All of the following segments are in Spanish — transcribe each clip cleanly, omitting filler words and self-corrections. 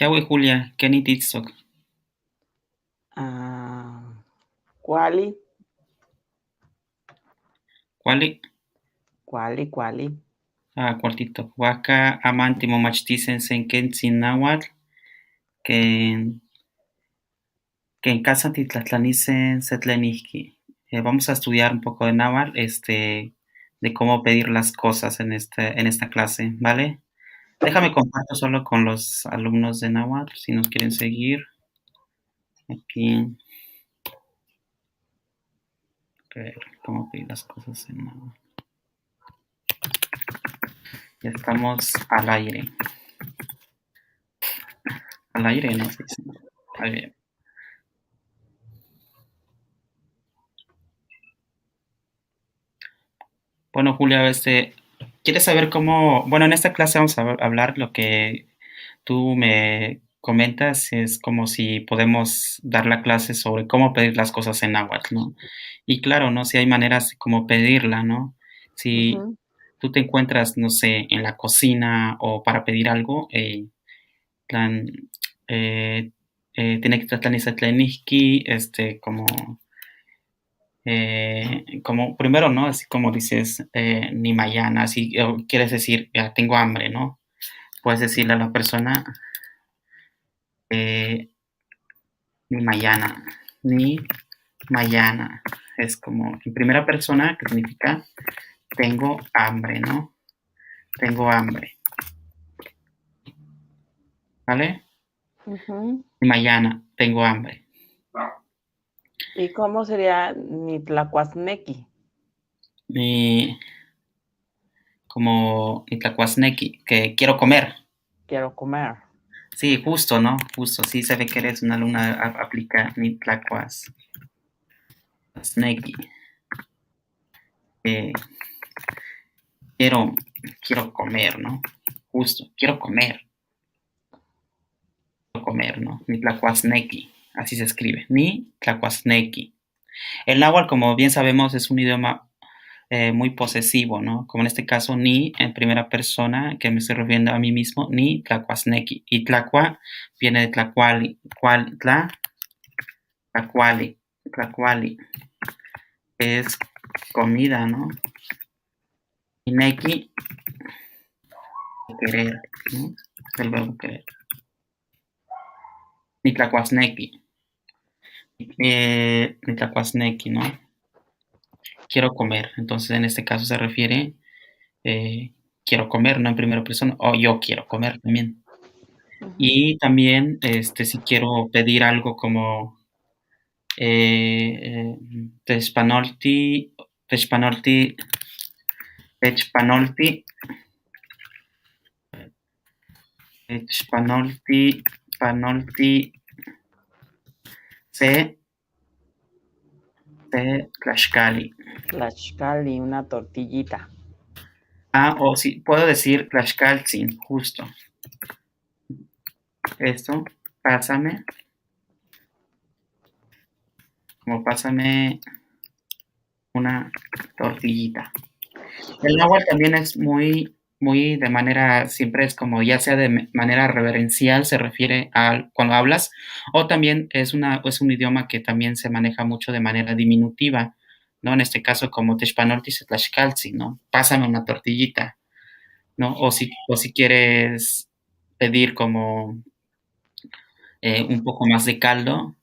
Kiawe Julia, Kenny Titzok. Kuali, Kuali, kuali. cuartito. Waka amanti momachtisen senkentzin náhuatl, que en casa titlatlanitzen setlenihki. Vamos a estudiar un poco de náhuatl, de cómo pedir las cosas en esta clase, ¿vale? Déjame comparto solo con los alumnos de náhuatl, si nos quieren seguir. Aquí, a ver, cómo pedir las cosas en náhuatl. Ya estamos al aire. Al aire, no sé si. Ahí bien. Bueno, Julia, ¿quieres saber cómo? Bueno, en esta clase vamos a hablar lo que tú me comentas, es como si podemos dar la clase sobre cómo pedir las cosas en náhuatl, ¿no? Y claro, ¿no? Si hay maneras de cómo pedirla, ¿no? Si Ujú. tú te encuentras, no sé, en la cocina o para pedir algo, plan, eh, tiene que tratar como primero, ¿no? Así como dices, ni mañana, así quieres decir, ya tengo hambre, ¿no? Puedes decirle a la persona, eh, ni mañana, ni mañana. Es como en primera persona, que significa tengo hambre, ¿no? Tengo hambre, ¿vale? Ujú. Ni mañana, tengo hambre. ¿Y cómo sería Nitlacuasnequi? Y como itlacuasnequi, que quiero comer. Quiero comer. Sí, justo, ¿no? Justo, sí se ve que eres una alumna, aplica nitlacuasnequi. Eh, quiero, quiero comer, ¿no? Justo, quiero comer, ¿no? Ni tlacuasnequi, así se escribe, ni tlacuasnequi. El náhuatl, como bien sabemos, es un idioma muy posesivo, ¿no? Como en este caso, ni en primera persona, que me estoy refiriendo a mí mismo, ni tlacuasnequi. Y tlacua viene de tlacuali, tlacuali, tlacuali, que es comida, ¿no? Y nequi, querer, ¿no? El verbo querer. Ni tlacuasnequi. Nitlacuasnequi, ¿no? Quiero comer. Entonces, en este caso se refiere, quiero comer, no en primera persona, o yo quiero comer también. Ujú. Y también, si quiero pedir algo como Teshpanolti, Teshpanolti, Techpanolti, Techpanolti, Panolti, se, se, Tlaxcali. Tlaxcali, una tortillita. O sí, puedo decir Tlaxcaltzin, justo. Esto, pásame, como pásame una tortillita. El náhuatl también es muy de manera, siempre es como, ya sea de manera reverencial, se refiere a cuando hablas, o también es un idioma que también se maneja mucho de manera diminutiva, ¿no? En este caso, como Techpanortis Tlaxcaltzi, ¿no? Pásame una tortillita, ¿no? O si quieres pedir como un poco más de caldo,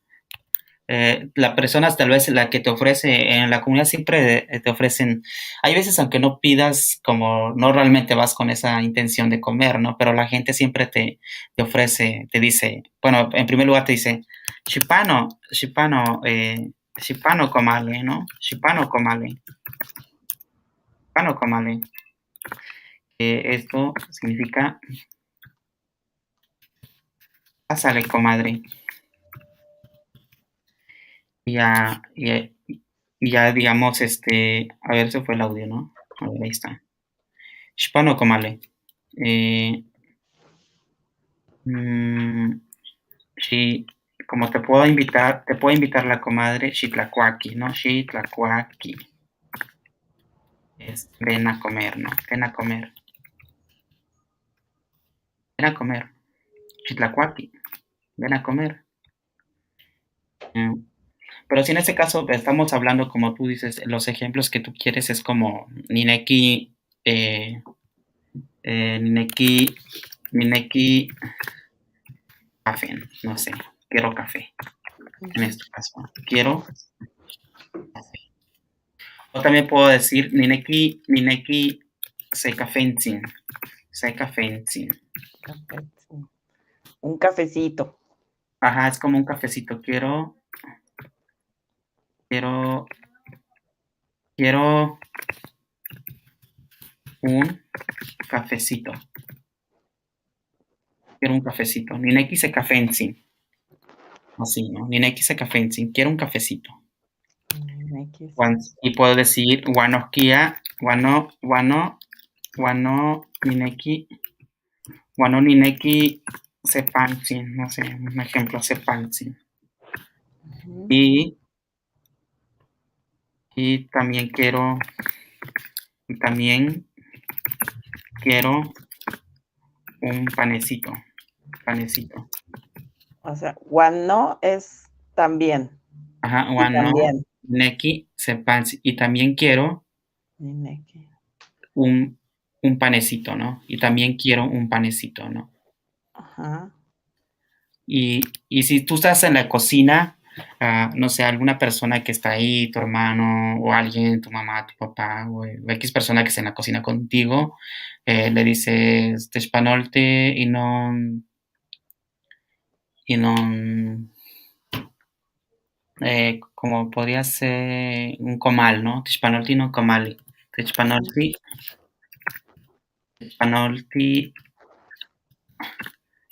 la persona tal vez la que te ofrece en la comunidad siempre te ofrecen, hay veces aunque no pidas como no realmente vas con esa intención de comer, ¿no? Pero la gente siempre te ofrece, te dice, bueno, en primer lugar te dice, shipano comale, ¿no? Shipano comale. Esto significa, pásale comadre. Y ya, y ya digamos, a ver, se fue el audio, ¿no? A ver, ahí está. Hispano comale. Eh, mm, sí, como te puedo invitar la comadre Xitlacuaki, ¿no? Xitlacuaki. Es ven a comer, ¿no? Ven a comer. Ven a comer. Xitlacuati, ven a comer. Pero si en este caso estamos hablando, como tú dices, los ejemplos que tú quieres es como Nineki, Nineki, Nineki, café, no sé, quiero café. En este caso, quiero café. O también puedo decir Nineki, Nineki, se cafencin, se cafencin. Un cafecito. Ajá, es como un cafecito. Quiero un cafecito. Quiero un cafecito. Nineki se cafencin. Así, ¿no? Nineki se cafencin. Quiero un cafecito. Y puedo decir Wanokia, Wano, Nineki, Wano Nineki sepancin. No sé, un ejemplo, sepancin. Y también quiero un panecito. O sea, guano es también. Ajá, Y wano, también. neki, sepancin. Y también quiero Nineki. un panecito, ¿no? Y también quiero un panecito, ¿no? Ajá. Y si tú estás en la cocina, no sé, alguna persona que está ahí, tu hermano o alguien, tu mamá, tu papá o X persona que está en la cocina contigo, le dices Texpanolte y no, como podría ser un comal, ¿no? Texpanolte y no comali. Texpanolte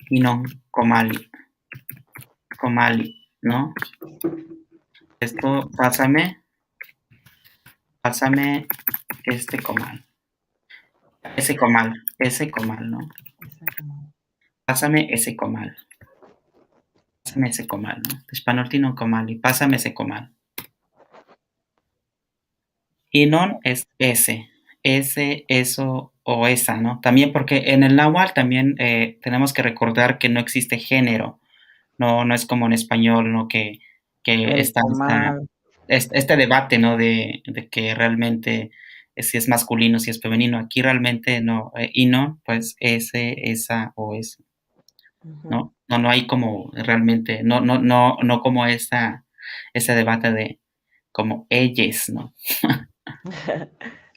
y no comali. ¿No? Esto, pásame este comal. Ese comal, ¿no? Pásame ese comal, ¿no? Texpanolte no comali, pásame ese comal. Y non es ese, eso o esa, ¿no? También porque en el náhuatl también tenemos que recordar que no existe género, no es como en español, ¿no? Que está este debate, ¿no? De que realmente si es masculino, si es femenino. Aquí realmente no, y no, pues ese, esa o eso, ¿no? No hay como realmente, no como ese debate de como ellas, ¿no?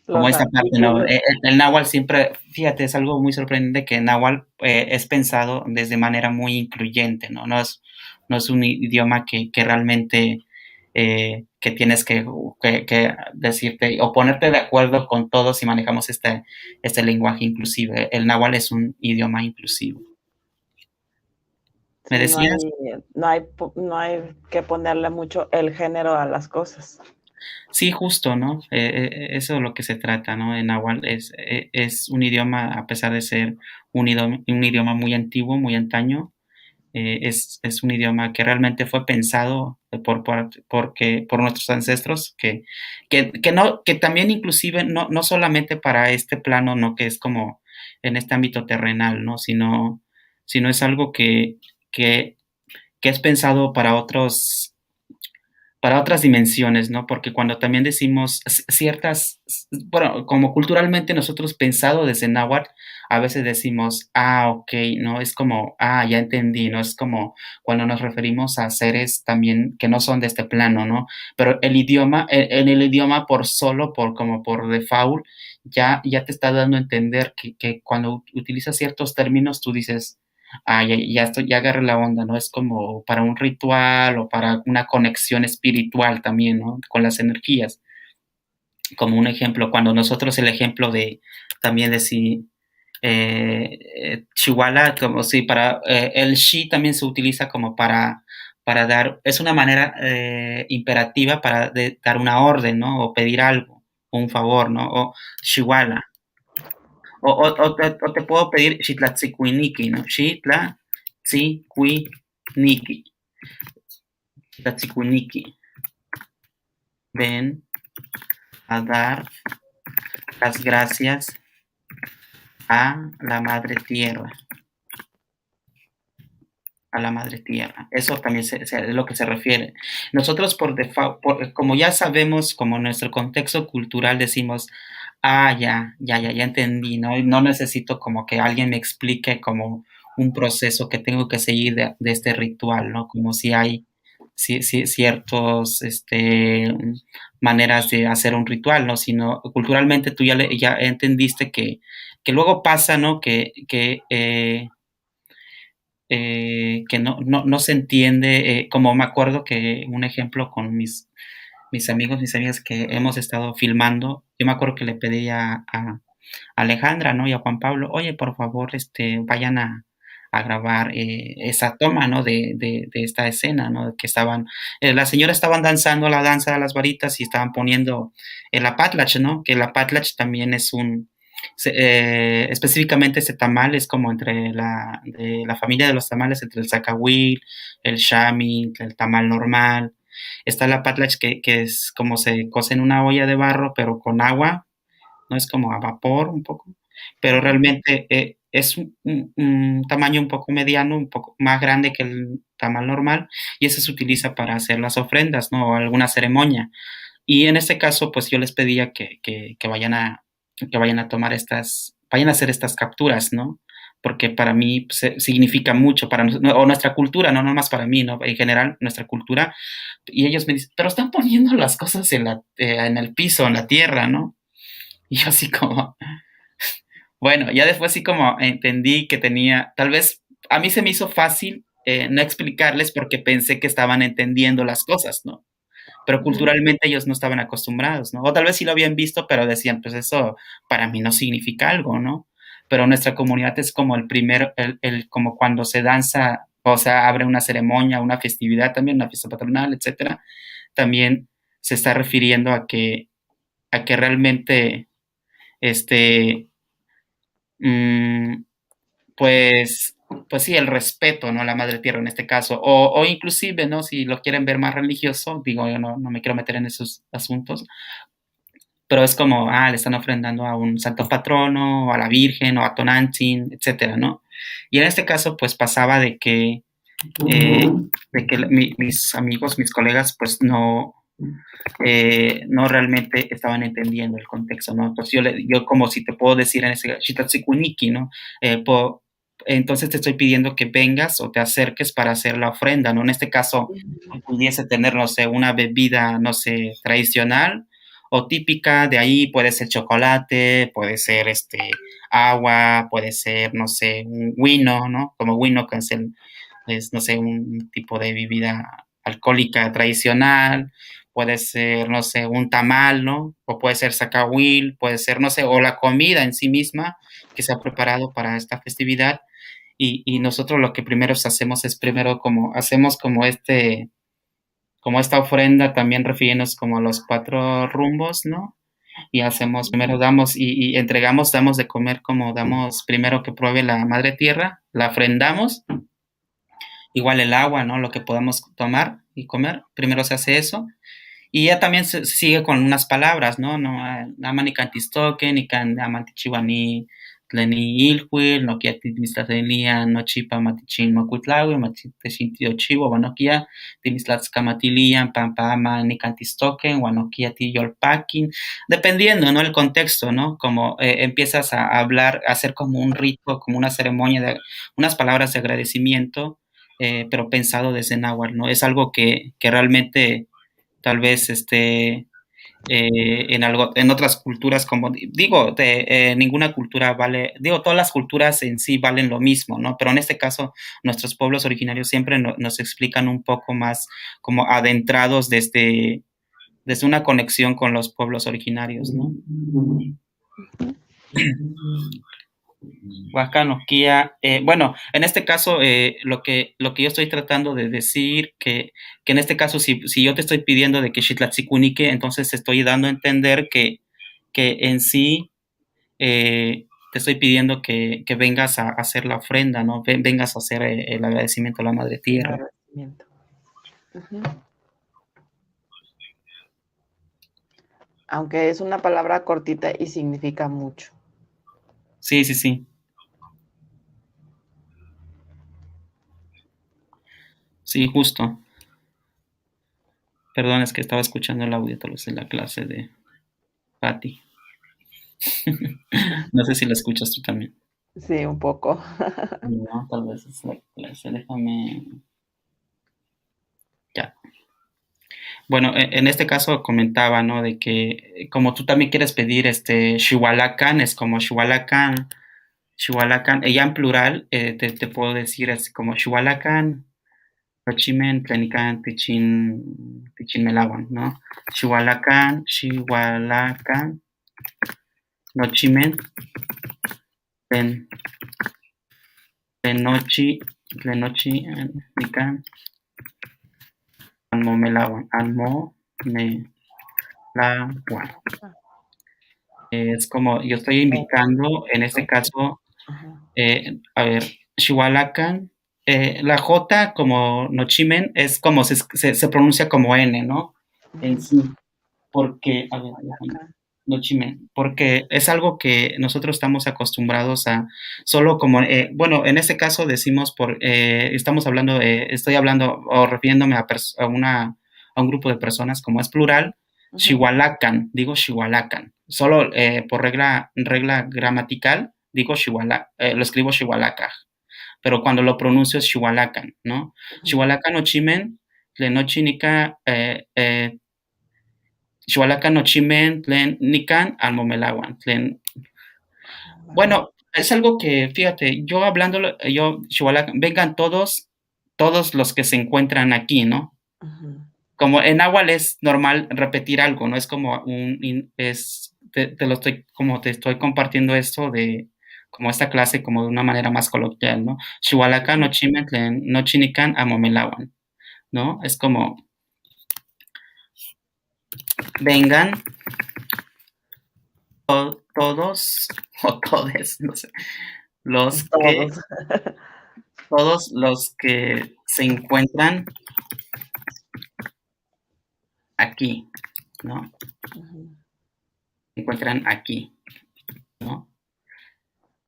Como esa parte, ¿no? El náhuatl siempre, fíjate, es algo muy sorprendente que el náhuatl es pensado desde manera muy incluyente, ¿no? No es un idioma que realmente que tienes que decirte o ponerte de acuerdo con todos si manejamos este lenguaje inclusive. El náhuatl es un idioma inclusivo. ¿Me Sí, decías? no hay que ponerle mucho el género a las cosas. Sí, justo, ¿no? Eso es lo que se trata, ¿no? En náhuatl es un idioma, a pesar de ser un idioma muy antiguo, muy antaño, es un idioma que realmente fue pensado por nuestros ancestros, que también inclusive no solamente para este plano, ¿no? Que es como en este ámbito terrenal, ¿no? Sino es algo que es pensado para otras dimensiones, ¿no? Porque cuando también decimos ciertas, bueno, como culturalmente nosotros pensado desde náhuatl, a veces decimos, ok, ¿no? Es como, ya entendí, ¿no? Es como cuando nos referimos a seres también que no son de este plano, ¿no? Pero el idioma, en el idioma como por default, ya te está dando a entender que cuando utilizas ciertos términos, tú dices, ya agarré la onda, ¿no? Es como para un ritual o para una conexión espiritual también, ¿no? Con las energías. Como un ejemplo, cuando nosotros el ejemplo de también decir Chihuahua, como si para el shi también se utiliza como para dar, es una manera imperativa para dar una orden, ¿no? O pedir algo, o un favor, ¿no? O Chihuahua. O te puedo pedir Xitlatzicuiniki, ¿no? Xitlatzicuiniki. Xitlatzicuiniki. Ven a dar las gracias a la Madre Tierra. a la madre tierra. Eso también es lo que se refiere. Nosotros por default, como ya sabemos, como nuestro contexto cultural decimos, ya entendí, ¿no? Y no necesito como que alguien me explique como un proceso que tengo que seguir de este ritual, ¿no? Como si hay ciertos, maneras de hacer un ritual, ¿no? Sino culturalmente tú ya entendiste que luego pasa, ¿no? Que no se entiende, como me acuerdo que un ejemplo con mis amigos, mis amigas que hemos estado filmando, yo me acuerdo que le pedí a Alejandra, ¿no? Y a Juan Pablo, oye, por favor, vayan a grabar esa toma, ¿no? De esta escena, ¿no? Que las señoras estaban danzando la danza de las varitas y estaban poniendo el apatlach, ¿no? Que el apatlach también es específicamente ese tamal es como de la familia de los tamales, entre el zacahuil, el shami, el tamal normal. Está el apatlach que es como se cose en una olla de barro, pero con agua, no es como a vapor un poco, pero realmente es un tamaño un poco mediano, un poco más grande que el tamal normal, y ese se utiliza para hacer las ofrendas, ¿no? O alguna ceremonia. Y en este caso, pues yo les pedía que vayan a tomar vayan a hacer estas capturas, ¿no? Porque para mí pues, significa mucho, o nuestra cultura, no más para mí, ¿no? En general, nuestra cultura. Y ellos me dicen, pero están poniendo las cosas en el piso, en la tierra, ¿no? Y yo así como, bueno, ya después sí como entendí que tal vez a mí se me hizo fácil no explicarles porque pensé que estaban entendiendo las cosas, ¿no? Pero culturalmente ellos no estaban acostumbrados, ¿no? O tal vez sí lo habían visto, pero decían, pues eso para mí no significa algo, ¿no? Pero nuestra comunidad es como como cuando se danza, o sea, abre una ceremonia, una festividad también, una fiesta patronal, etcétera, también se está refiriendo a que realmente, este, mm, pues, pues sí, el respeto, ¿no? A la madre tierra en este caso, o inclusive, ¿no? Si lo quieren ver más religioso, digo, yo no me quiero meter en esos asuntos, pero es como, le están ofrendando a un santo patrono, o a la Virgen, o a Tonantzin, etcétera, ¿no? Y en este caso, pues pasaba de que mis amigos, mis colegas, pues no realmente estaban entendiendo el contexto, ¿no? Pues yo como si te puedo decir en ese Shitatsukuniki, ¿no? Entonces te estoy pidiendo que vengas o te acerques para hacer la ofrenda, ¿no? En este caso, pudiese tener, no sé, una bebida, no sé, tradicional o típica, de ahí puede ser chocolate, puede ser agua, puede ser, no sé, un vino, ¿no? Como vino, que no sé, un tipo de bebida alcohólica tradicional, puede ser, no sé, un tamal, ¿no? O puede ser zacahuil, puede ser, no sé, o la comida en sí misma que se ha preparado para esta festividad. Y nosotros lo que primero hacemos es primero hacemos como esta ofrenda, también refiriéndonos como a los 4 rumbos, ¿no? Y hacemos, primero damos y entregamos, damos de comer como damos primero que pruebe la madre tierra, la ofrendamos, igual el agua, ¿no? Lo que podamos tomar y comer, primero se hace eso. Y ya también se sigue con unas palabras, ¿no? No, Amani cantistoque, ni can amantichiwani tleni ilhuil, no kia timislatenia, no chipa matichin mocuitlahui, matitechintio chivo, guanoquia, timislatskamatilian, pampa ama ni cantistoque, guanoquia tiyolpaquin, dependiendo, ¿no? El contexto, ¿no? Como empiezas a hablar, a hacer como un rito, como una ceremonia, unas palabras de agradecimiento, pero pensado desde náhuatl, ¿no? Es algo que realmente tal vez en otras culturas, como digo, ninguna cultura vale, digo, todas las culturas en sí valen lo mismo, ¿no? Pero en este caso, nuestros pueblos originarios siempre nos explican un poco más como adentrados desde una conexión con los pueblos originarios, ¿no? Huascanosquía, bueno, en este caso, lo que yo estoy tratando de decir, que en este caso, si yo te estoy pidiendo de que Xitlatzicunique, entonces te estoy dando a entender que en sí te estoy pidiendo que vengas a hacer la ofrenda, ¿no? Vengas a hacer el agradecimiento a la Madre Tierra. Agradecimiento. Aunque es una palabra cortita y significa mucho. Sí, sí, sí. Sí, justo. Perdón, es que estaba escuchando el audio tal vez de la clase de Patty. No sé si la escuchas tú también. Sí, un poco. No, tal vez es la clase. Déjame. Ya. Bueno, en este caso comentaba, ¿no? De que como tú también quieres pedir Xihualacan, es como Xihualacan, Xihualacan, ella en plural, te puedo decir así como Xihualacan, Xochimen, Tlenican, Tichin Melahuan, ¿no? Xihualacan, Xihualacan, Nochimen, Tlen, Tlenochi, Tlenochi, Nican, Almomelahuan, Almomelahuan. Es como yo estoy indicando, en este caso, Ajá. a ver, Xihualacan, la J como Nochimen es como se pronuncia como N, ¿no? En Ujú. sí, porque, a ver, déjame, Acá. Nochimen, porque es algo que nosotros estamos acostumbrados a, solo como, bueno, en este caso decimos estamos hablando, estoy hablando o refiriéndome a un grupo de personas, como es plural, Ujú, Xihualacan, digo Xihualacan, solo por regla gramatical, digo lo escribo Xihualaca, pero cuando lo pronuncio es Xihualacan, ¿no? ujú. Xihualacan Ochimen, Tlenochinica, Xihualacan Ochimen, Tlenican, Almomelahuan, Vale. bueno, es algo que, fíjate, yo hablándolo, yo, Xihualacan, vengan todos los que se encuentran aquí, ¿no? Ujú, Como en náhuatl es normal repetir algo, no es como como te estoy compartiendo esto de como esta clase como de una manera más coloquial, ¿no? Xihualacan, ujú. Nochimetlen, Nochinican, Amomelahuan, ¿no? Es como vengan todos o todes, no sé, los que Todos. todos los que se encuentran aquí, ¿no? Ujú. Se encuentran aquí, ¿no?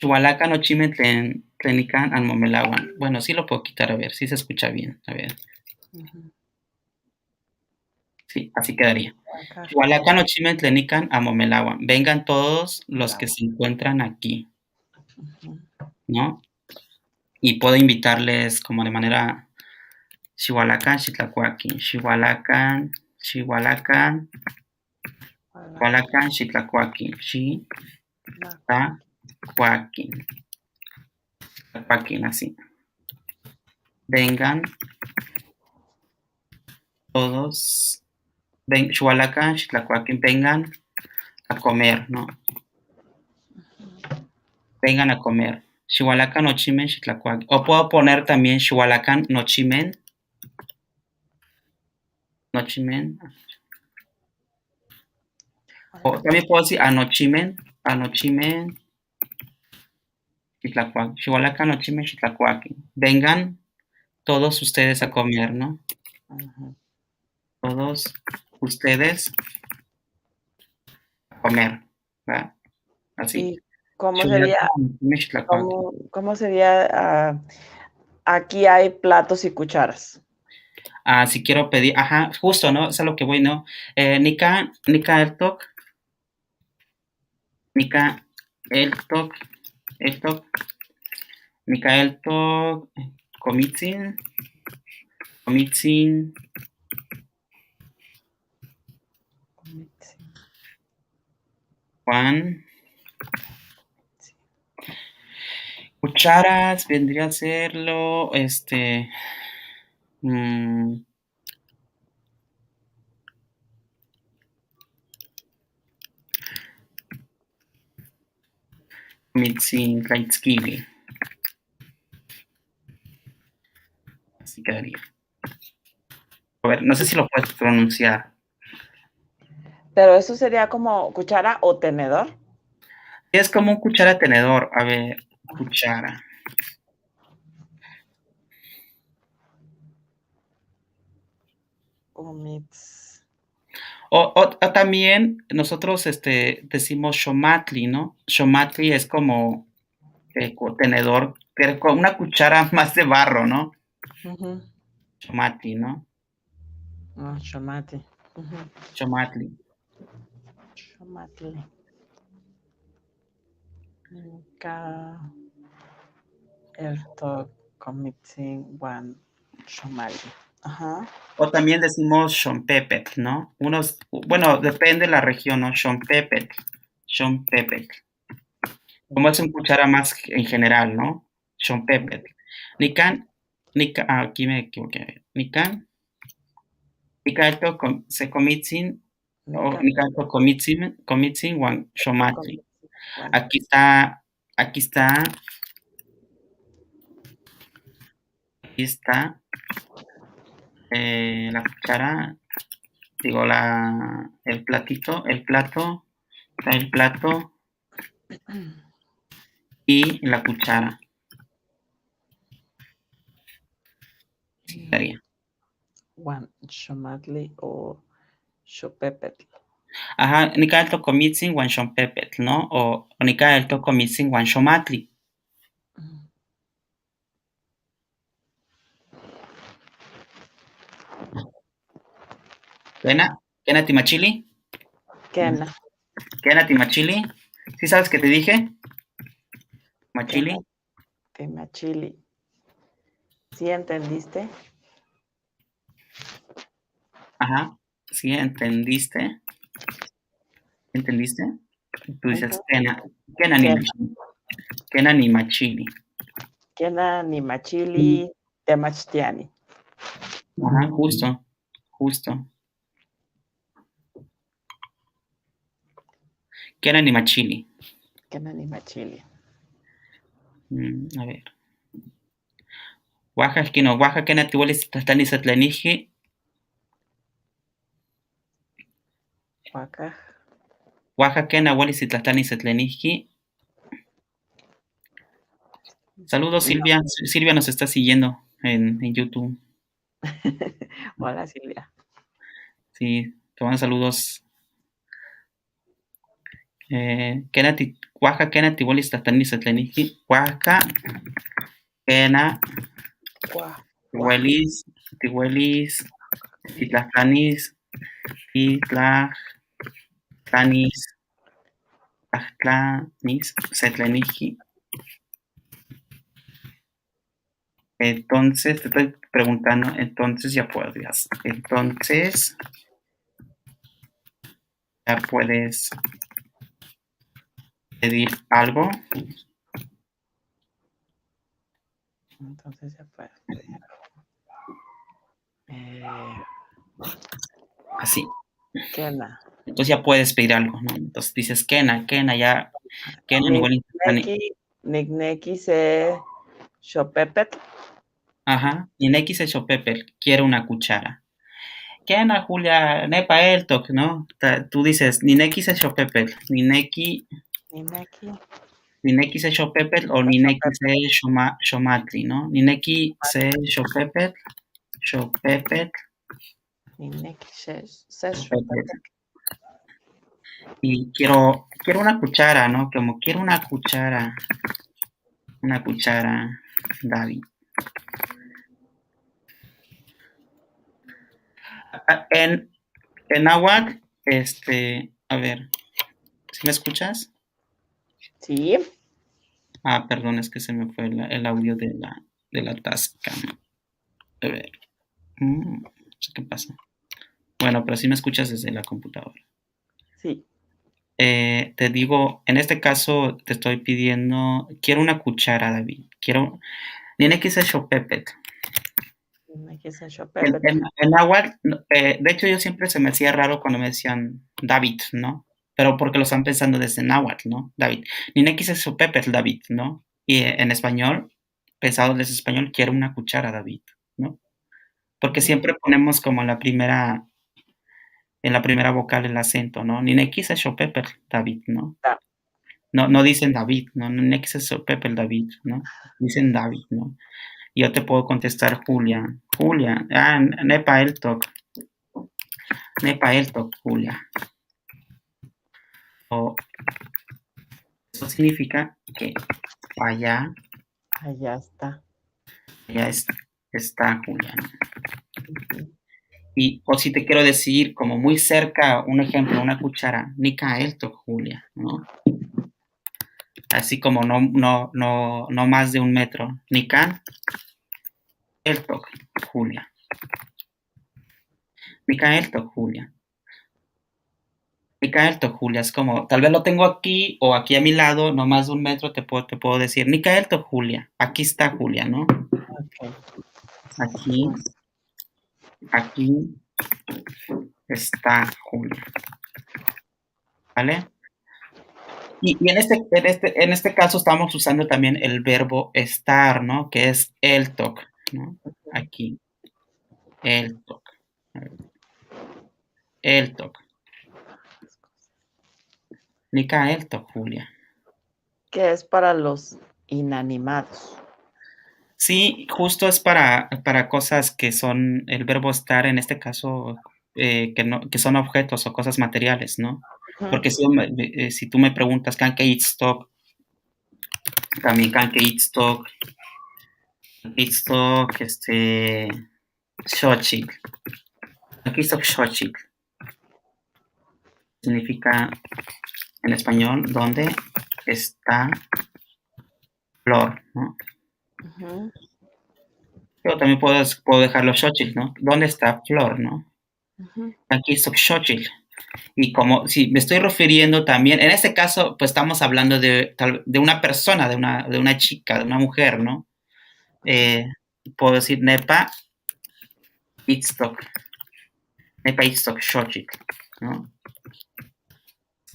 Xihualacan, Nochimetlen, Tlenican, Amomelahuan. Bueno, sí lo puedo quitar, a ver si se escucha bien. A ver, Ujú. sí, así quedaría. Acá, Xihualacan, Ochimen, Tlenican, Amomelahuan. Vengan todos el los que agua. se encuentran aquí, Ujú. ¿no? Y puedo invitarles como de manera Xihualacan, Xitlacuaquin, Xihualacan, Xihualacan, Hola, Xihualacan, Xitlacuaquin, la cua- Xitlacuaquin, Xitlacuaquin, así. Vengan todos, Xihualacan, Xitlacuaquin, vengan a comer, ¿no? Vengan a comer. Xihualacan, Ochimen, Xitlacuaquin. O puedo poner también Xihualacan, Nochimen, Nochimen. O hola. también puedo decir Anochimen, Anochimen, Xitlacuac, Xihualacan, Anochimen, Xitlacuaquin. Vengan todos ustedes a comer, ¿no? Ujú. Todos ustedes a comer, ¿verdad? Así. ¿Y cómo sería, Xihualacan, Anochimen, Xitlacuaquin. cómo sería, aquí hay platos y cucharas? Ah, si quiero pedir, ajá, justo, ¿no? Es a lo que voy, ¿no? Nika Ertok, Nika Ertok, Ertok, Nika Ertok, Comitzin, Comitzin, Sí, Juan. sí. Cucharas vendría a serlo, mm, Mitzinkaitzkili, así quedaría. A ver, no sé si lo puedes pronunciar. Pero eso sería como cuchara o tenedor. Es como un cuchara tenedor. A ver, cuchara. Comitz. O también nosotros decimos shomatli, ¿no? Shomatli es como tenedor, pero con una cuchara más de barro, ¿no? Ujú. Xomatli, ¿no? Xomati. Xomatli. Xomatli. Nunca comitzin wan xomali. Ajá. O también decimos Xompepetl, ¿no? Bueno, depende de la región, ¿no? Xompepetl. Xompepetl. Como es un cuchara más en general, ¿no? Xompepetl. Nican, aquí me equivoqué. Nican se comitzin o nicanto comitzin wan xomatli. Aquí está, aquí está la cuchara, digo, el plato, está el plato y la cuchara. Sería. Wan xomatli o xopepetl. Ajá, nika el tocomitzin wan xompepetl, ¿no? O nika el tocomitzin wan xomatli. ¿Kena timachili? Kena. ¿Kena timachili? ¿Sí sabes qué te dije? Machili. Timachili. ¿Sí entendiste? Ajá, ¿sí entendiste? ¿Entendiste? Tú dices Kena ni machili. Kena ni machili temachtiani. Ajá, justo. Kena ni machili. Kena ni machili. A ver. Oaxaca, Kena tihuelis tlahtani satlaniji. Oaxaca, Kena huelis tlahtani satlaniji. Saludos, Silvia. Silvia nos está siguiendo en YouTube. Hola, Silvia. Sí, te mando saludos. Oaxaca, Kena tihuelis tlahtani satlaniji. Oaxaca, Kena tihuelis titlahtlanis setlaniji. Entonces, te estoy preguntando, entonces ya podrías. Entonces, ya puedes pedir algo. Entonces ya puedes pedir Así. Kena. Entonces ya puedes pedir algo, ¿no? Entonces dices Kena, ya. Kena igual. Nigneki se xopepetl. Ajá. Nineki se Pepper, quiero una cuchara. Kena, Julia, nepa eltok, ¿no? Tú dices, Nineki se Pepper, Nineki se Pepper o Nineki se Xomatli, ¿no? Nineki se Pepper. Nineki se Xopepetl. Y quiero una cuchara, ¿no? Como quiero una cuchara, David. En náhuatl, a ver, ¿sí me escuchas? Sí. Perdón, es que se me fue el audio de la tasca. A ver, no sé qué pasa. Bueno, pero sí me escuchas desde la computadora. Sí. Te digo, en este caso te estoy pidiendo, quiero una cuchara, David. Tiene que ser Xopepetl. Nineki se xopepetl. En náhuatl, de hecho yo siempre se me hacía raro cuando me decían David, ¿no? Pero porque lo están pensando desde náhuatl, ¿no? David. Nineki se Xopepetl, David, ¿no? Y en español, pensado desde español, quiero una cuchara, David, ¿no? Porque siempre ponemos como en la primera vocal el acento, ¿no? Nineki se Xopepetl, David, ¿no? No dicen David, ¿no? Nineki se Xopepetl, David, ¿no? Dicen David, ¿no? Y yo te puedo contestar Julia, nepa eltok, Julia. O eso significa que allá Allá está. está Julia, ¿no? o si te quiero decir como muy cerca, un ejemplo, una cuchara, nika eltok, Julia, ¿no? Así como no más de 1 metro. Nika eltok, Julia. Nika eltok, Julia. Nika eltok, Julia. Es como, tal vez lo tengo aquí o aquí a mi lado, no más de 1 metro, te puedo decir, Nika eltok, Julia. Aquí está Julia, ¿no? Ok. Aquí, aquí está Julia. ¿Vale? Y en este caso estamos usando también el verbo estar, ¿no? Que es el toc, ¿no? Aquí, el toc. El toc. Nika el toc, Julia. Que es para los inanimados. Sí, justo es para cosas que son el verbo estar, en este caso, que son objetos o cosas materiales, ¿no? Ujú. Porque si tú me preguntas, ¿can que eat stock? También can que eat stock, xochitl. Aquí stock xochitl. Significa en español dónde está flor, ¿no? Ujú. Yo también puedo dejarlo xochitl, ¿no? ¿Dónde está flor, no? Ujú. Aquí stock xochitl. Y como si me estoy refiriendo también, en este caso, pues estamos hablando de una persona, de una chica, de una mujer, ¿no? Eh, Puedo decir nepa itztok xochitl, ¿no?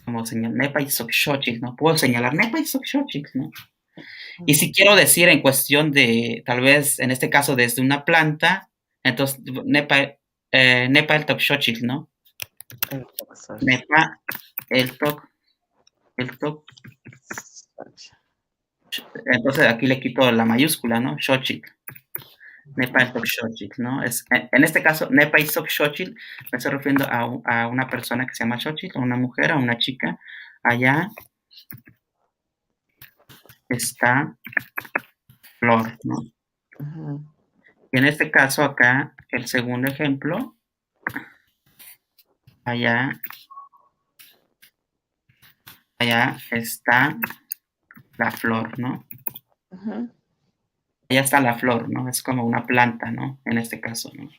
Como señalar, nepa itztok xochitl, ¿no? Puedo señalar nepa itztok xochitl, ¿no? Y si quiero decir en cuestión de, tal vez, en este caso, desde una planta, entonces, nepa el toc xochitl, ¿no? El profesor. Nepa el toc, entonces aquí le quito la mayúscula, ¿no? Xochitl. Nepa el toc xochitl, ¿no? En este caso, nepa y toc xochitl, me estoy refiriendo a una persona que se llama xochitl, a una mujer, a una chica. Allá está flor, ¿no? Ujú. Y en este caso acá, el segundo ejemplo, allá está la flor, ¿no? Ujú. Allá está la flor, ¿no? Es como una planta, ¿no? En este caso, ¿no?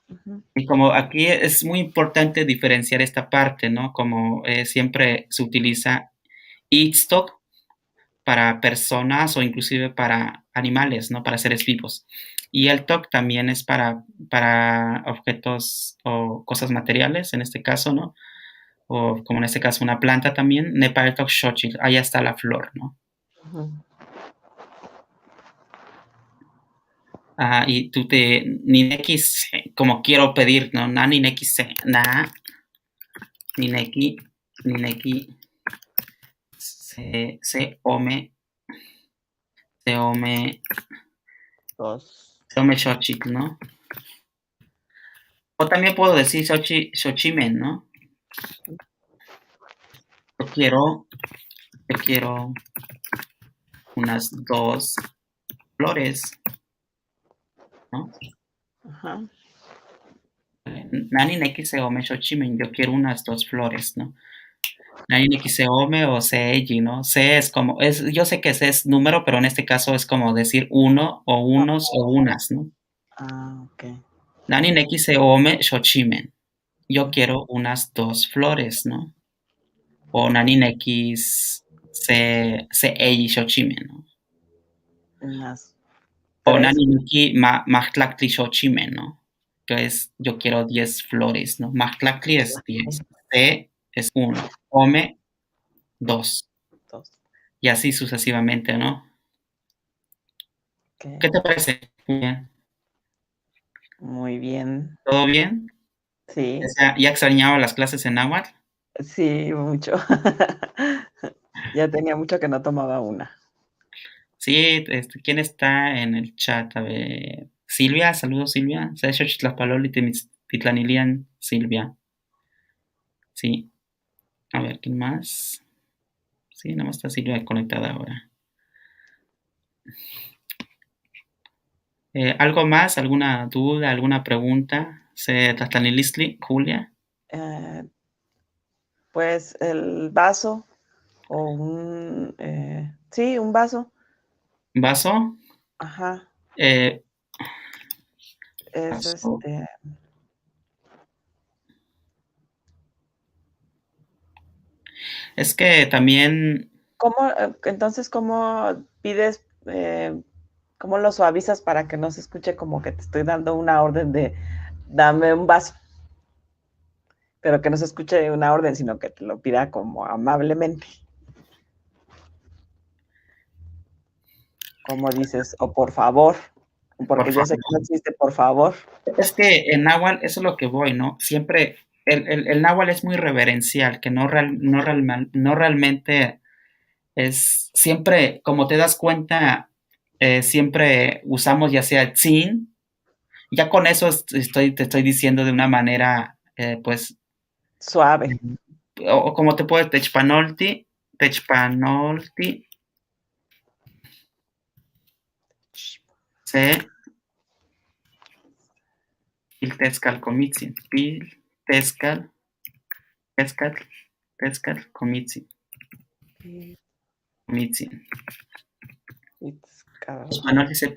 Ujú. Y como aquí es muy importante diferenciar esta parte, ¿no? Como siempre se utiliza stock para personas o inclusive para animales, ¿no? Para seres vivos. Y el TOC también es para objetos o cosas materiales, en este caso, ¿no? O como en este caso una planta también, Nepa el TOC Xochitl, allá está la flor, ¿no? Ujú. Y tú Nineki, como quiero pedir, ¿no? Na Nineki se, na, Nineki, Nineki, se ome, Dos. se ome Xochitl, ¿no? O también puedo decir Xochimen, ¿no? Yo quiero unas 2 flores, ¿no? Ajá. Nani neki se ome Xochimen, yo quiero unas 2 flores, ¿no? Nani neki se ome o seiji, ¿no? Se es como, yo sé que se es número, pero en este caso es como decir uno o unos o unas, ¿no? Ah, ok. Nani neki se ome Xochimen, yo quiero unas 2 flores, ¿no? O nani neki se eiji Xochimen, ¿no? Unas O tres. nani neki mahtlaktli Xochimen, ¿no? Que es, yo quiero 10 flores, ¿no? Mahtlaktli es 10, se es 1, ome 2, Dos. y así sucesivamente, ¿no? Ok. ¿Qué te parece? Bien. Muy bien. ¿Todo bien? O Sí, sea, ¿ya extrañaba las clases en náhuatl? sí, mucho. Ya tenía mucho que no tomaba una. Sí, ¿quién está en el chat? A ver, Silvia, saludos Silvia. Titlanilian, Silvia. Sí, a ver, ¿quién más? Sí, nada más está Silvia conectada ahora. ¿Algo más? ¿Alguna duda? ¿Alguna pregunta? se tlahtlanilistli, Julia. Pues el vaso o sí, un vaso. Vaso, Ajá. eh, Es vaso. Es que también, Entonces, ¿cómo pides, cómo lo suavizas para que no se escuche como que te estoy dando una orden de dame un vaso, pero que no se escuche una orden, sino que te lo pida como amablemente? Como dices, o por favor, por porque yo sé que no favor. existe por favor. Es que en náhuatl, eso es lo que voy, ¿no? Siempre, el náhuatl es muy reverencial, que no realmente es, siempre, como te das cuenta, siempre usamos ya sea tzin, ya con eso te estoy diciendo de una manera, pues, Suave. o como te puedes, techpanolti, se, piltezcalcomitzin, tezcal, tezcalcomitzin, comitzin. Techpanolti se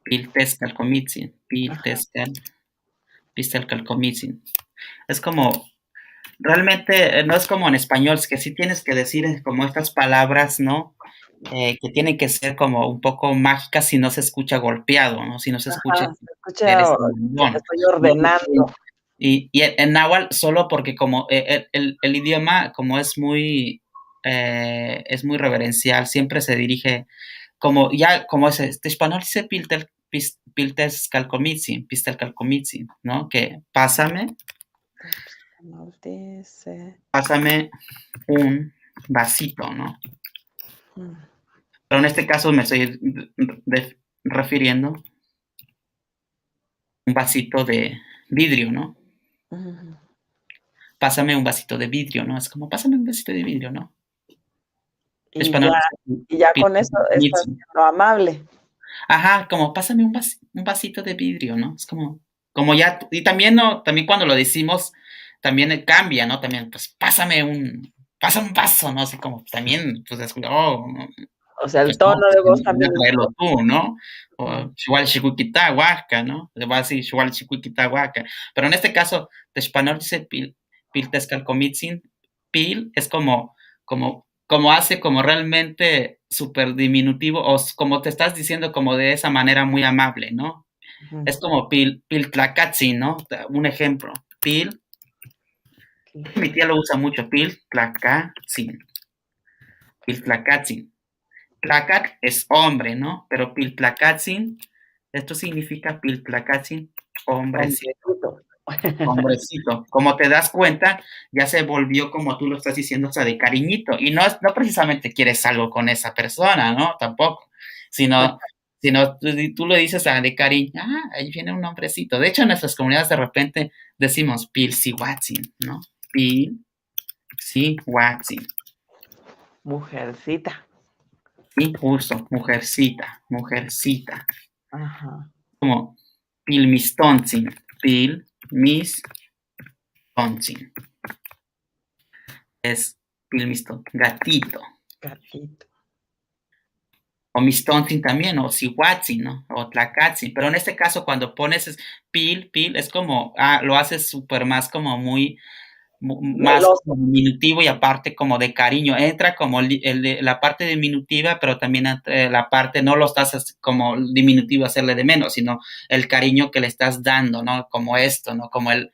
piltezcalcomitzin, Ajá, pistelcalcomitzin. Es como, realmente no es como en español, es que sí tienes que decir como estas palabras, ¿no? Que tienen que ser como un poco mágicas si no se escucha golpeado, ¿no? Si no se escucha ajá, se que eres escucha que te mandón. estoy Y, ordenando. y en náhuatl solo porque como el idioma como es muy reverencial, siempre se dirige como ya como es este español dice piltes calcomitzin, pistel calcomitzin, ¿no? Que Dice, pásame un vasito, ¿no? mm, Pero en este caso me estoy refiriendo a un vasito de vidrio, ¿no? ujú. Pásame un vasito de vidrio, ¿no? Es como, pásame un vasito de vidrio, ¿no? Y ya, y ya con eso estás siendo amable. Ajá, como, pásame un vasito de vidrio, ¿no? Es como ya, y también, ¿no? También cuando lo decimos, también cambia, ¿no? También, pues, pásame un vaso, ¿no? Así como, también, pues, es como, oh, O sea, el pues no, tono pues de voz anda a también traerlo influye. tú, ¿no? Ujú. O igual chiquiquita huaca, ¿no? Le va a decir igual chiquiquita huaca. Pero en este caso, de español dice pil tezcalcomitzin, pil es como hace como realmente súper diminutivo, o como te estás diciendo como de esa manera muy amable, ¿no? Ujú. Es como pil tlacatzin, ¿no? Un ejemplo, pil, mi tía lo usa mucho, pil tlacatzin. Tlacat es hombre, ¿no? Pero Piltlacatzin, esto significa Piltlacatzin, hombrecito, Hombrecito. hombrecito. Como te das cuenta, ya se volvió como tú lo estás diciendo, o sea, de cariñito. Y no precisamente quieres algo con esa persona, ¿no? Tampoco. Sino tú le dices de cariño, ahí viene un hombrecito. De hecho, en nuestras comunidades de repente decimos Pilsiwatzin, ¿no? Pilsiwatzin. Mujercita. Sí, justo, mujercita, mujercita. Ajá. Como pilmistontzin, pilmistontzin. Es pilmiston, gatito. Gatito. O mistontzin también, o sihuatzin, ¿no? O tlacatzin. Pero en este caso, cuando pones pil, es como, lo haces súper más como muy, más Meloso. diminutivo y aparte como de cariño. Entra como la parte diminutiva, pero también la parte, no lo estás como diminutivo hacerle de menos, sino el cariño que le estás dando, ¿no? Como esto, ¿no? Como el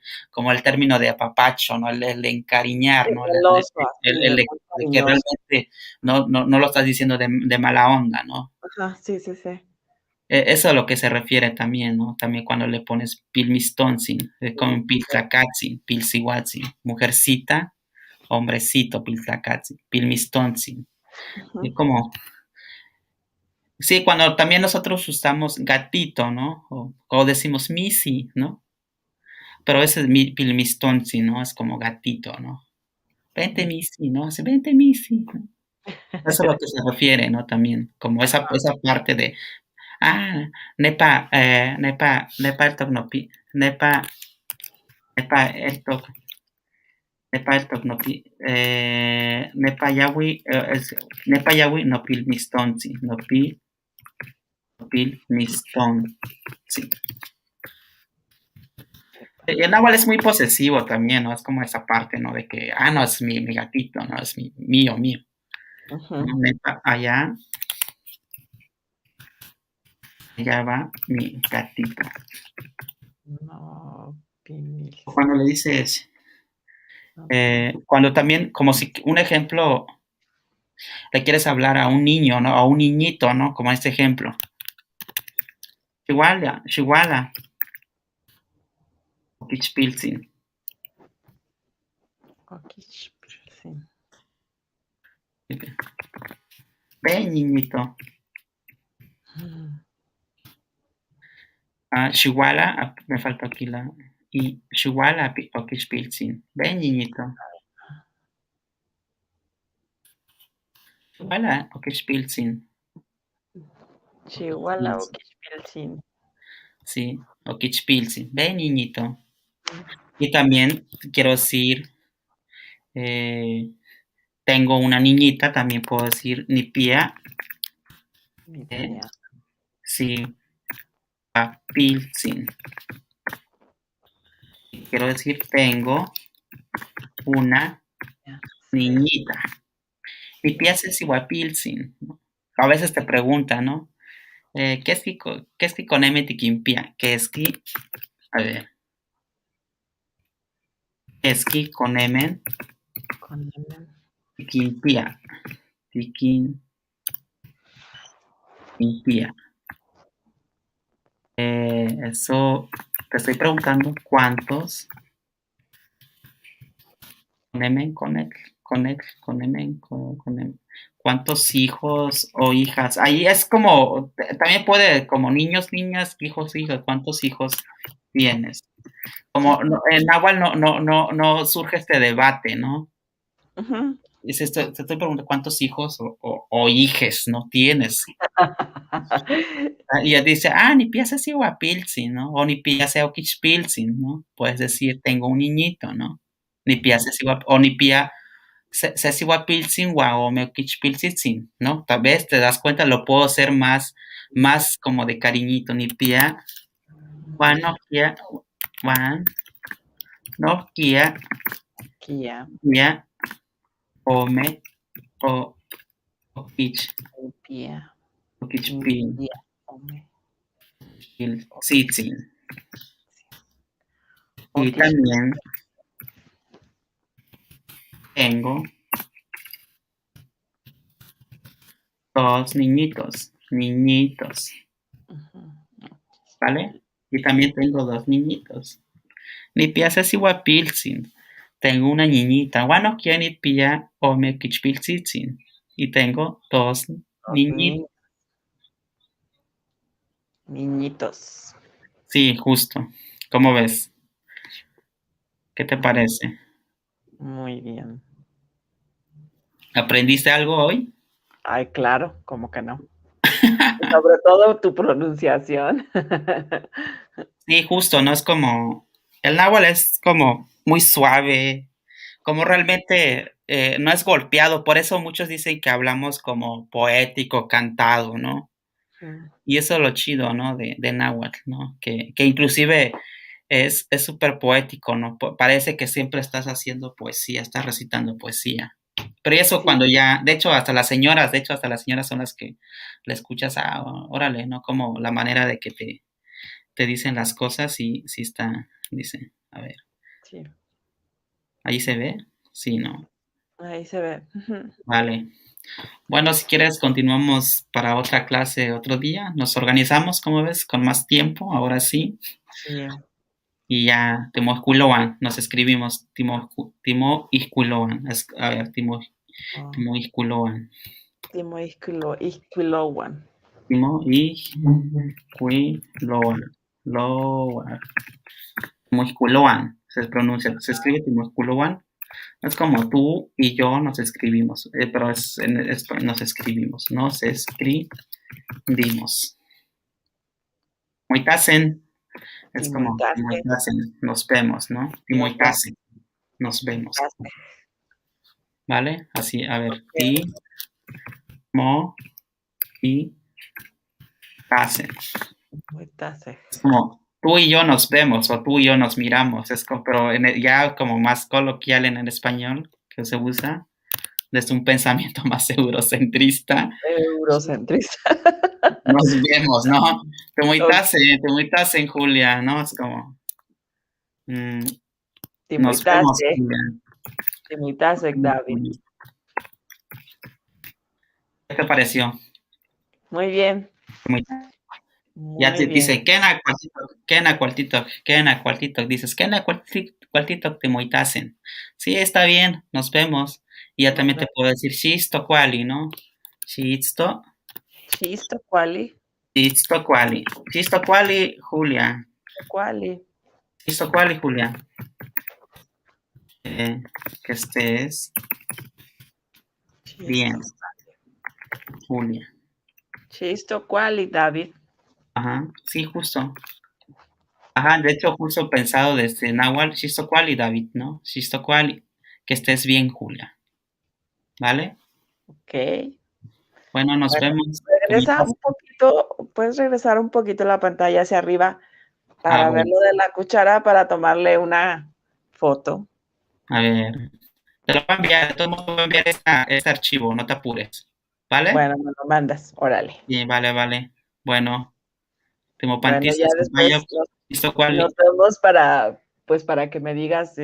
término de apapacho, ¿no? El de encariñar, Sí, ¿no? meloso, así, El muy de que cariñoso. realmente no lo estás diciendo de mala onda, ¿no? Ajá, sí, sí, sí. Eso a lo que se refiere también, ¿no? También cuando le pones pilmistontzin, como piltlacatzin, pilsihuatzin, mujercita, hombrecito, piltlacatzin, pilmistontzin. Ujú. Y como, sí, cuando también nosotros usamos gatito, ¿no? O decimos misi, ¿no? Pero ese es pilmistontzin, ¿no? Es como gatito, ¿no? Vente misi, ¿no? Hace, vente misi, ¿no? Eso es a lo que se refiere, ¿no? También, como esa parte de, nepa el tocnopi, nepa, eltok, nepa yawi nopil mistonzi, nopil mistonzi. El náhuatl es muy posesivo también, ¿no? Es como esa parte, ¿no? De que, no, es mi gatito, ¿no? Es mío. Ujú. Nepa, allá va mi gatito. No, pinil. Cuando le dices, cuando también, como si un ejemplo, le quieres hablar a un niño, ¿no? A un niñito, ¿no? Como este ejemplo. Chihuahua, Kichpilzin. Ok, sí. Ven, niñito. Chihuahua, me faltó aquí y Chihuahua, Kichpilzin. Ven, niñito. Chihuahua, Kichpilzin. Chihuahua o Quixpiltzin. Sí, o Kichpilzin. Ven, niñito. Y también quiero decir, tengo una niñita, también puedo decir Nipia. Mi tía. Sí, Pilsin. Quiero decir, tengo una niñita. Nipia es igual Pilsin. A veces te preguntan, ¿no? ¿Qué es que con M tiquimpia? ¿Qué es que? A ver. ¿Qué es que con M Con M. tiquimpia? Tiquimpia. Eso te estoy preguntando cuántos con M, con M. ¿Cuántos hijos o hijas? Ahí es como, también puede, como niños, niñas, hijos, hijas, ¿cuántos hijos tienes? Como en náhuatl no surge este debate, ¿no? Ujú. Te estoy preguntando cuántos hijos o hijes no tienes. Y ella dice, ni piensa si guapilsin, ¿no? O ni piensa o quichpilsin, ¿no? Puedes decir, tengo un niñito, ¿no? Ni piensa si o ni piensa se guapilsin o me quichpilsin, ¿no? Tal vez te das cuenta, lo puedo hacer más como de cariñito, ni pia, Juan no kia, Kia. Kia, o me, o quich, Pia. o quichpil, Pia. Ome. sitzin. O Y también tengo dos niñitos, ¿vale? Y también tengo dos niñitos. Ni piasa es igual pilsin. Tengo una niñita. Bueno, ¿quién ni pilla o me kichpilsin? Y tengo dos niñitos. Niñitos. Sí, justo. ¿Cómo ves? ¿Qué te parece? Muy bien. ¿Aprendiste algo hoy? Ay, claro, ¿cómo que no? Sobre todo tu pronunciación. Sí, justo, ¿no? Es como, el náhuatl es como muy suave, como realmente no es golpeado, por eso muchos dicen que hablamos como poético, cantado, ¿no? Y eso es lo chido, ¿no? De náhuatl, ¿no? Que inclusive es súper poético, ¿no? Parece que siempre estás haciendo poesía, estás recitando poesía. Pero eso Sí, cuando ya, de hecho, hasta las señoras son las que le escuchas órale, ¿no? Como la manera de que te dicen las cosas y sí está, dice, a ver, sí. ahí se ve, sí, ¿no? Ahí se ve. Vale. Bueno, si quieres, continuamos para otra clase otro día. Nos organizamos, como ves, con más tiempo, ahora sí. Sí. Y ya, Timohkuloan, nos escribimos, Timohkuloan. A ver, Oh. Timohkuloan. Timo Isquilowan. Timohkuloan. Timohkuloan, se pronuncia, se escribe Timohkuloan. Es como tú y yo nos escribimos, pero nos escribimos. Muy tasen. Es como Timoitase, timoitase, nos vemos, ¿no? timoitase, Timoitase, nos vemos, timoitase. ¿vale? Así, a ver, Ok, mo, y tase. timoitase. Es como tú y yo nos vemos o tú y yo nos miramos, es como, pero ya como más coloquial en el español que se usa, desde un pensamiento más eurocentrista, Eurocentrista. nos vemos, ¿no? Ok, Te muitas en Julia, ¿no? Es como, mm, nos vemos, timoitase, Julia. timoitase, David. ¿Qué te pareció? Muy bien, Muy- Ya muy te bien. dice, Kena cualtito, dices, Kena cualtito te muitasen. Sí, está bien, nos vemos. Y ya Nos también te vemos. puedo decir, shisto cuali, ¿no? Shisto, Chisto, quali, shisto cuali. Shisto cuali, Julia. quali. Shisto cuali, Julia. Eh, que estés bien, Chisto, Julia. chisto, quali, David. Ajá, sí, justo. Ajá, de hecho, justo pensado desde Nahual, shisto cuali, David, ¿no? Shisto cuali. Que estés bien, Julia. ¿Vale? Ok. Bueno, nos Bueno, vemos. regresa un poquito, puedes regresar un poquito la pantalla hacia arriba Ah, para ver bueno, lo de la cuchara, para tomarle una foto. a ver. Te lo voy a enviar, de todos modos voy a enviar este archivo, no te apures. ¿Vale? Bueno, me lo mandas, órale. Sí, vale. Bueno, Bueno, ya Timopantis, vaya, después listo cual. nos vemos para, pues, para que me digas,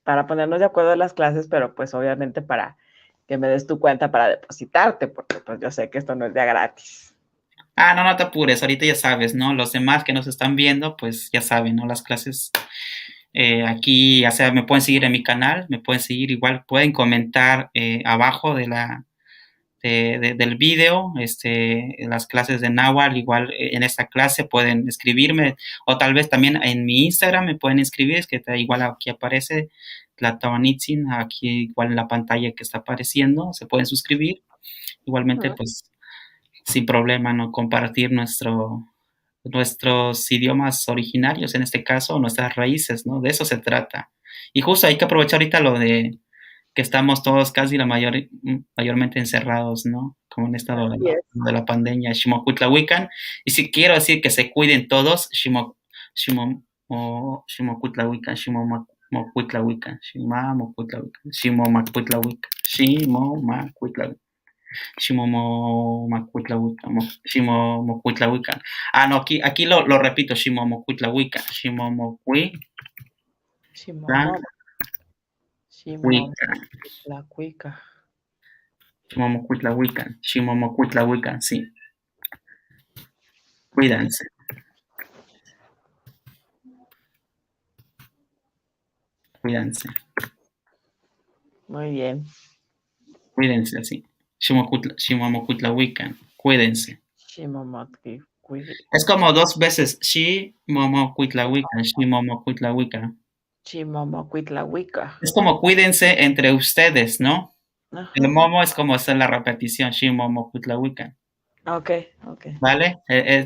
para ponernos de acuerdo en las clases, pero pues obviamente para que me des tu cuenta para depositarte, porque pues yo sé que esto no es de gratis. Ah, no te apures, ahorita ya sabes, ¿no? Los demás que nos están viendo, pues ya saben, ¿no? Las clases aquí, o sea, me pueden seguir en mi canal, me pueden seguir igual, pueden comentar abajo del video, las clases de Nahual, igual en esta clase pueden escribirme, o tal vez también en mi Instagram me pueden escribir, es que igual aquí aparece Tlatonitzin, aquí igual en la pantalla que está apareciendo, se pueden suscribir, igualmente pues sin problema, ¿no? Compartir nuestros idiomas originarios, en este caso, nuestras raíces, ¿no? De eso se trata. Y justo hay que aprovechar ahorita lo de que estamos todos casi mayormente encerrados, ¿no? Como en estado Así es. de la pandemia, Ximocuitlahuican. Y si quiero decir que se cuiden todos, Ximocuitlahuican, Ximomacuitlahuican, Ximamocuitlahuican, Ximomacuitlahuican, Ximomacuitlahuican. Ximomocuitlahuican. Ah, no, aquí lo repito, Ximomocuitlahuican, Shimomo, Shimomo, la cuica. Ximomocuitlahuican, sí. Cuídense, cuídense, Muy bien. cuídense, así. Ximomocuitlahuican, cuídense. Shimomotki, Es como dos veces, Ximomocuitlahuican. Shimomocuitlahuica. Es como cuídense entre ustedes, ¿no? El Ajá. momo es como hacer la repetición, Ximomocuitlahuican. Ok, ok. ¿Vale?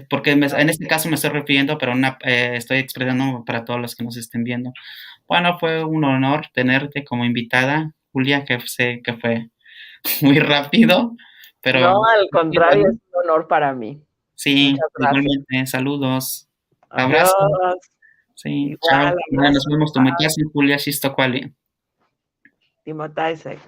Porque en este caso me estoy refiriendo, pero estoy expresando para todos los que nos estén viendo. Bueno, fue un honor tenerte como invitada, Julia, que sé que fue muy rápido, pero No, al contrario, es bueno, un honor para mí. sí, Muchas gracias. igualmente, saludos, abrazo, Adiós. sí, chao, Igual, bueno, nos abrazo. vemos, tu me Bye. Julia Shistokwali. Timotaisek.